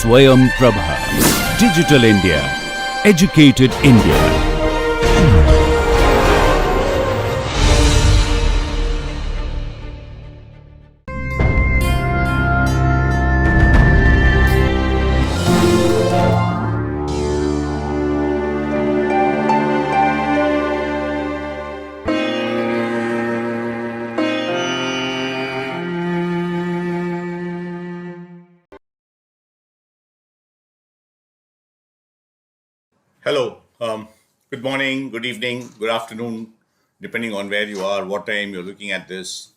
Swayam Prabha. Digital India. Educated India. Hello. Good morning, good evening, good afternoon, depending on where you are, what time you're looking at this.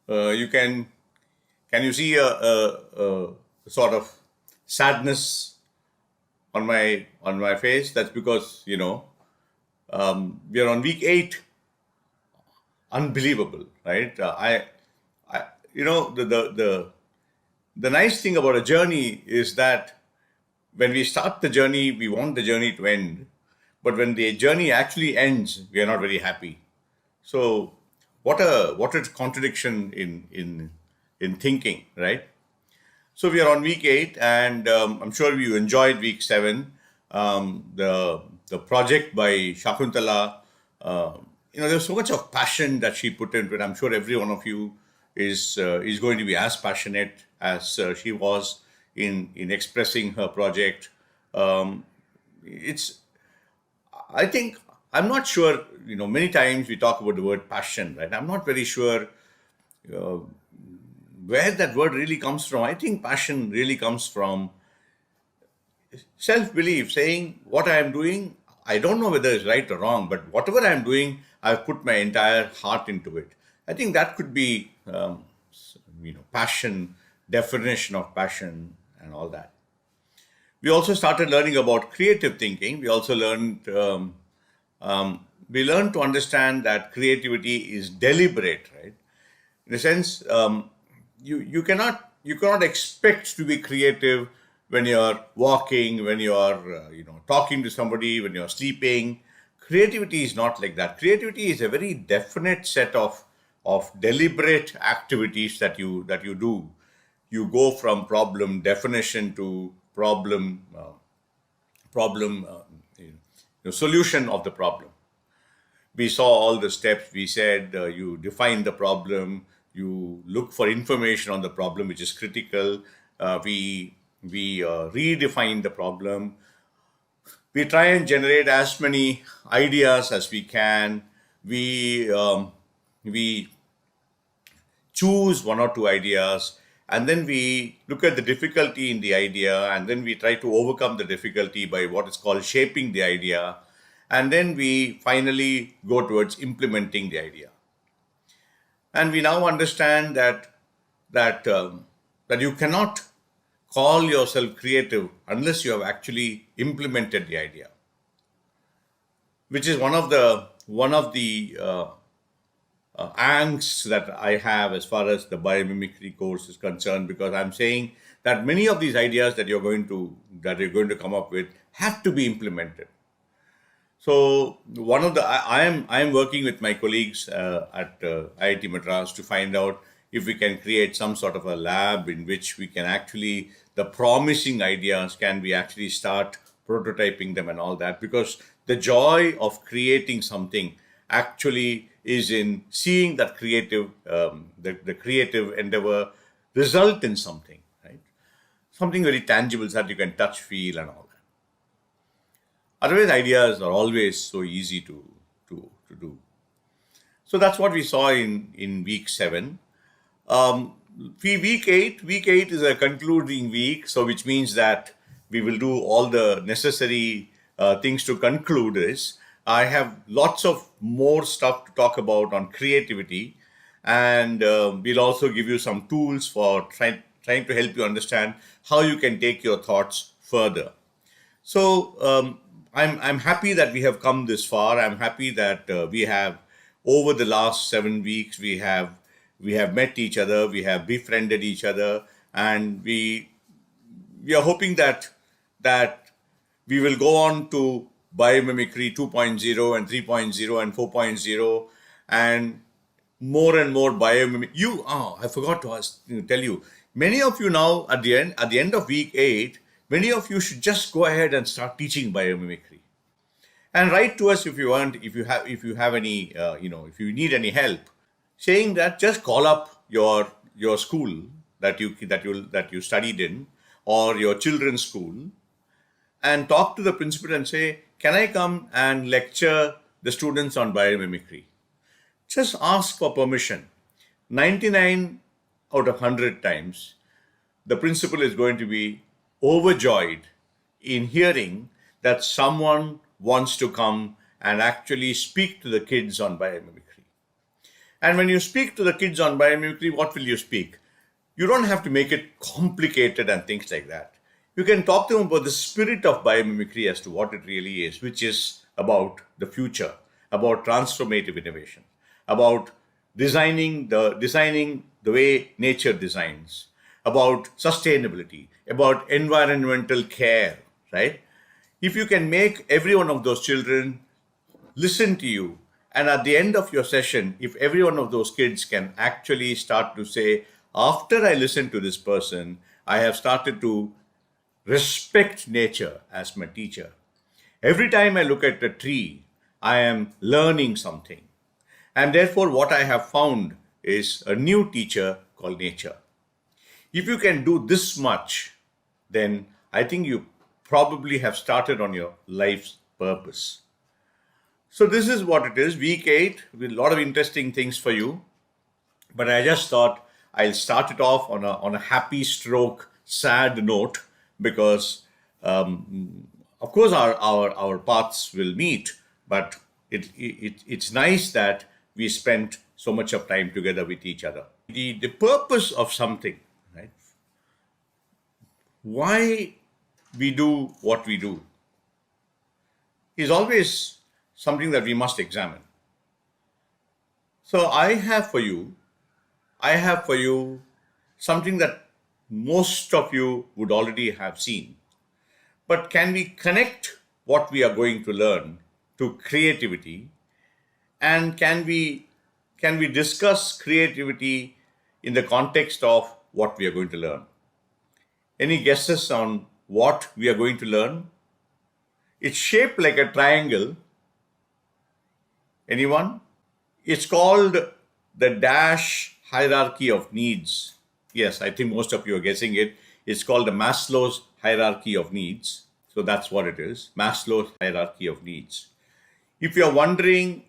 You can you see a sort of sadness on my face? That's because we are on week 8. Unbelievable, right? I the nice thing about a journey is that when we start the journey, we want the journey to end. But when the journey actually ends, we are not very happy. So what a contradiction in thinking, right? So we are on week 8, and I'm sure you enjoyed week 7. The project by Shakuntala, there's so much of passion that she put into it. I'm sure every one of you is going to be as passionate as she was in expressing her project. It's I think I'm not sure. Many times we talk about the word passion, right? I'm not very sure where that word really comes from. I think passion really comes from self-belief, saying what I am doing, I don't know whether it's right or wrong, but whatever I'm doing, I've put my entire heart into it. I think that could be, passion, definition of passion, and all that. We also started learning about creative thinking. We also learned to understand that creativity is deliberate, right? In a sense, you cannot expect to be creative when you're walking, when you're talking to somebody, when you're sleeping. Creativity is not like that. Creativity is a very definite set of deliberate activities that you do. You go from problem definition to problem solution of the problem. We saw all the steps. We said you define the problem, you look for information on the problem, which is critical. We redefine the problem. We try and generate as many ideas as we can. We choose one or two ideas, and then we look at the difficulty in the idea, and then we try to overcome the difficulty by what is called shaping the idea, and then we finally go towards implementing the idea. And we now understand that you cannot call yourself creative unless you have actually implemented the idea, which is one of the angst that I have as far as the biomimicry course is concerned, because I'm saying that many of these ideas that you're going to come up with have to be implemented. So I am working with my colleagues at IIT Madras to find out if we can create some sort of a lab in which we can actually the promising ideas can we actually start prototyping them and all that, because the joy of creating something actually is in seeing that the creative endeavor result in something, right? Something very tangible that you can touch, feel, and all that. Otherwise, ideas are always so easy to do. So that's what we saw in week 7. Week 8 is a concluding week, so which means that we will do all the necessary things to conclude this. I have lots of more stuff to talk about on creativity, and we'll also give you some tools for trying to help you understand how you can take your thoughts further. So I'm happy that we have come this far. I'm happy that we have over the last 7 weeks we have met each other, we have befriended each other, and we are hoping that we will go on to Biomimicry 2.0 and 3.0 and 4.0 and more biomimicry. I forgot to tell you, many of you now at the end of week 8, Many of you should just go ahead and start teaching biomimicry. And write to us if you want, if you have any, if you need any help, saying that just call up your school that you studied in, or your children's school, and talk to the principal and say, can I come and lecture the students on biomimicry? Just ask for permission. 99 out of 100 times, the principal is going to be overjoyed in hearing that someone wants to come and actually speak to the kids on biomimicry. And when you speak to the kids on biomimicry, what will you speak? You don't have to make it complicated and things like that. You can talk to them about the spirit of biomimicry as to what it really is, which is about the future, about transformative innovation, about designing the way nature designs, about sustainability, about environmental care, right? If you can make every one of those children listen to you, and at the end of your session, if every one of those kids can actually start to say, after I listen to this person, I have started to respect nature as my teacher. Every time I look at a tree, I am learning something. And therefore, what I have found is a new teacher called nature. If you can do this much, then I think you probably have started on your life's purpose. So this is what it is, week 8, with a lot of interesting things for you. But I just thought I'll start it off on a happy stroke, sad note, because of course our paths will meet, but it's nice that we spent so much of time together with each other. The purpose of something, right? Why we do what we do is always something that we must examine. So I have for you something that most of you would already have seen. But can we connect what we are going to learn to creativity? And can we discuss creativity in the context of what we are going to learn? Any guesses on what we are going to learn? It's shaped like a triangle. Anyone? It's called the Dash hierarchy of needs. Yes, I think most of you are guessing it. It's called the Maslow's hierarchy of needs. So that's what it is, Maslow's hierarchy of needs. If you're wondering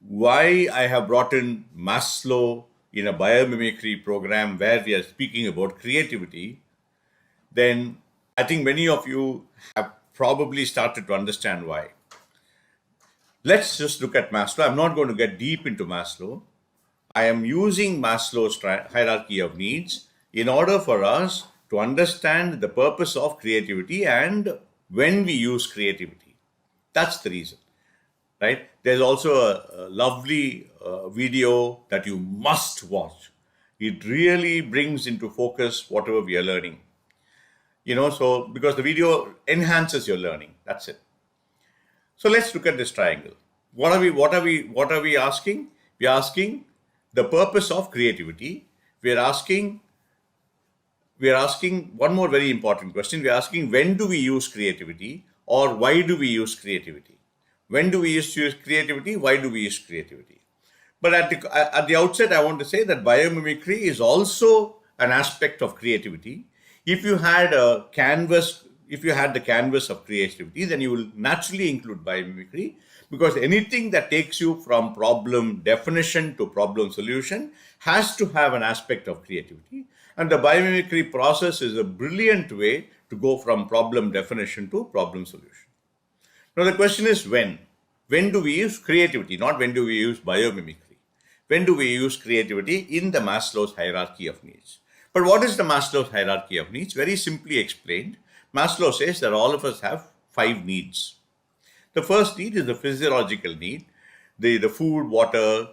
why I have brought in Maslow in a biomimicry program where we are speaking about creativity, then I think many of you have probably started to understand why. Let's just look at Maslow. I'm not going to get deep into Maslow. I am using Maslow's hierarchy of needs in order for us to understand the purpose of creativity and when we use creativity. That's the reason, right? There's also a lovely video that you must watch. It really brings into focus whatever we are learning. So because the video enhances your learning, that's it. So let's look at this triangle. What are we asking? We're asking the purpose of creativity. We're asking one more very important question. We're asking, when do we use creativity, or why do we use creativity? When do we use creativity? Why do we use creativity? But at the outset, I want to say that biomimicry is also an aspect of creativity. If you had the canvas of creativity, then you will naturally include biomimicry, because anything that takes you from problem definition to problem solution has to have an aspect of creativity. And the biomimicry process is a brilliant way to go from problem definition to problem solution. Now the question is when? When do we use creativity? Not when do we use biomimicry. When do we use creativity in the Maslow's hierarchy of needs? But what is the Maslow's hierarchy of needs? Very simply explained, Maslow says that all of us have 5 needs. The first need is the physiological need, the food, water,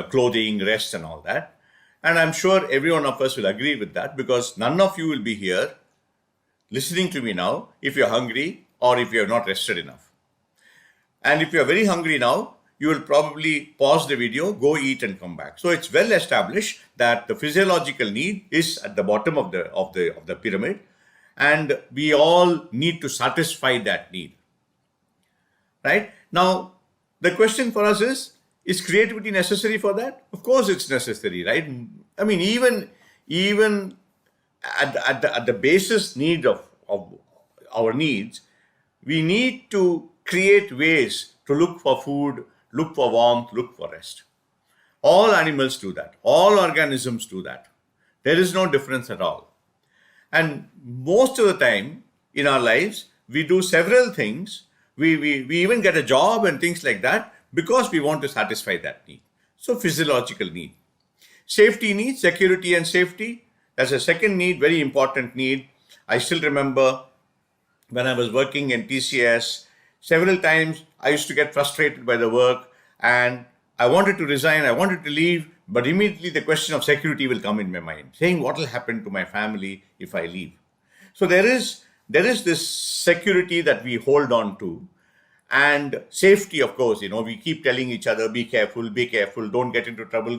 clothing, rest and all that. And I'm sure every one of us will agree with that, because none of you will be here listening to me now if you're hungry or if you have not rested enough. And if you're very hungry now, you will probably pause the video, go eat and come back. So it's well established that the physiological need is at the bottom of the pyramid. and we all need to satisfy that need. Right? Now, the question for us is creativity necessary for that? Of course it's necessary, right? I mean, even at the basis need of our needs, we need to create ways to look for food, look for warmth, look for rest. All animals do that. All organisms do that. There is no difference at all. And most of the time in our lives, we do several things. We even get a job and things like that because we want to satisfy that need. So physiological need. Safety needs, security and safety. That's a second need, very important need. I still remember when I was working in TCS, several times I used to get frustrated by the work and I wanted to resign, I wanted to leave, but immediately the question of security will come in my mind, saying what will happen to my family if I leave. So there is this security that we hold on to, and safety, of course. We keep telling each other, be careful, don't get into trouble.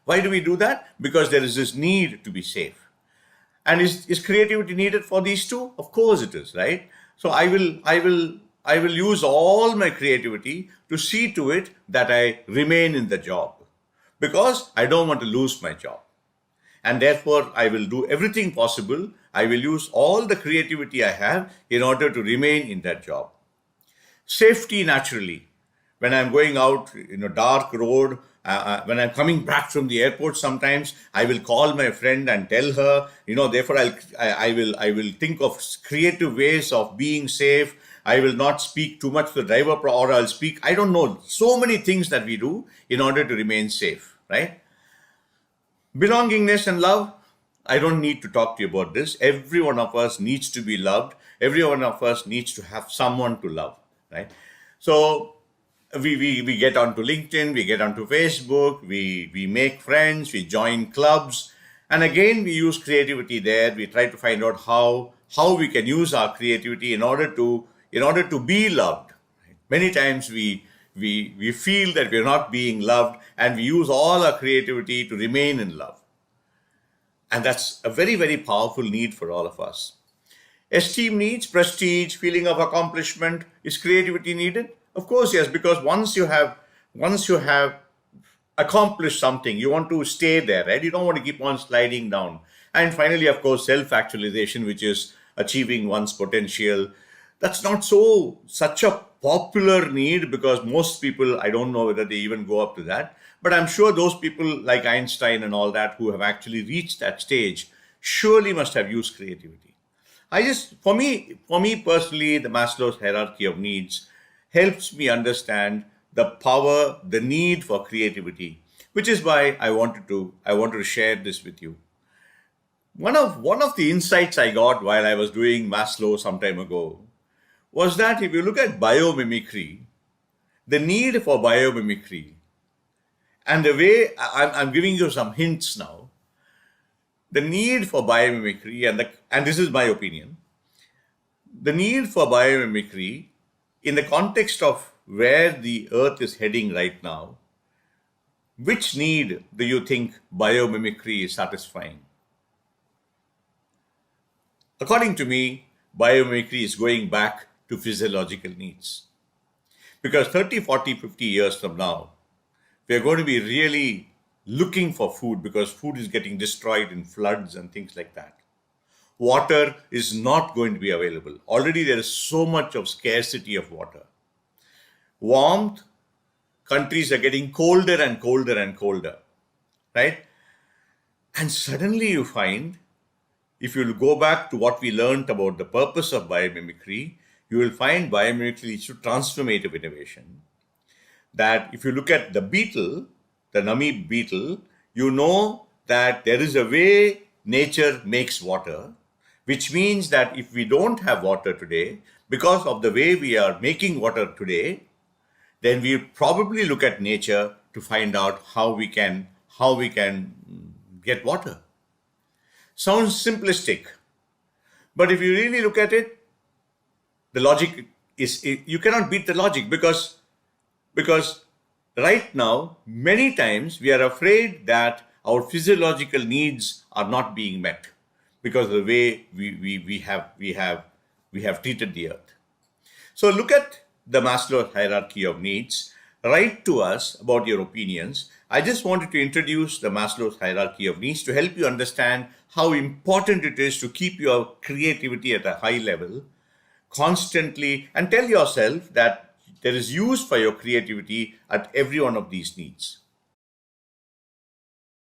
Why do we do that? Because there is this need to be safe. And is creativity needed for these two? Of course it is, right? So I will use all my creativity to see to it that I remain in the job, because I don't want to lose my job. And therefore, I will do everything possible. I will use all the creativity I have in order to remain in that job. Safety, naturally. When I'm going out in a dark road, when I'm coming back from the airport, sometimes I will call my friend and tell her, therefore I will think of creative ways of being safe. I will not speak too much to the driver, or I'll speak, I don't know, so many things that we do in order to remain safe, right? Belongingness and love. I don't need to talk to you about this. Every one of us needs to be loved. Every one of us needs to have someone to love, right? So we get onto LinkedIn, we get onto Facebook, we make friends, we join clubs, and again we use creativity there. We try to find out how we can use our creativity in order to be loved. Many times we feel that we're not being loved, and we use all our creativity to remain in love. And that's a very, very powerful need for all of us. Esteem needs, prestige, feeling of accomplishment. Is creativity needed? Of course, yes, because once you have accomplished something, you want to stay there, right? You don't want to keep on sliding down. And finally, of course, self-actualization, which is achieving one's potential. That's not such a popular need, because most people, I don't know whether they even go up to that. But I'm sure those people like Einstein and all that who have actually reached that stage surely must have used creativity. For me personally, the Maslow's hierarchy of needs helps me understand the power, the need for creativity, which is why I wanted to share this with you. One of the insights I got while I was doing Maslow some time ago was that if you look at biomimicry, the need for biomimicry, and the way I'm giving you some hints now, the need for biomimicry, and this is my opinion, the need for biomimicry in the context of where the earth is heading right now, which need do you think biomimicry is satisfying? According to me, biomimicry is going back to physiological needs. Because 30, 40, 50 years from now, we are going to be really looking for food, because food is getting destroyed in floods and things like that. Water is not going to be available. Already there is so much of scarcity of water. Warmth, countries are getting colder and colder and colder, right? And suddenly you find, if you go back to what we learned about the purpose of biomimicry, you will find biomimicry leads to transformative innovation. That if you look at the beetle, the Namib beetle, you know that there is a way nature makes water, which means that if we don't have water today, because of the way we are making water today, then we probably look at nature to find out how we can get water. Sounds simplistic, but if you really look at it, the logic is, you cannot beat the logic, because right now, many times we are afraid that our physiological needs are not being met, because of the way we have treated the earth. So look at the Maslow's hierarchy of needs. Write to us about your opinions. I just wanted to introduce the Maslow's hierarchy of needs to help you understand how important it is to keep your creativity at a high level constantly, and tell yourself that there is use for your creativity at every one of these needs.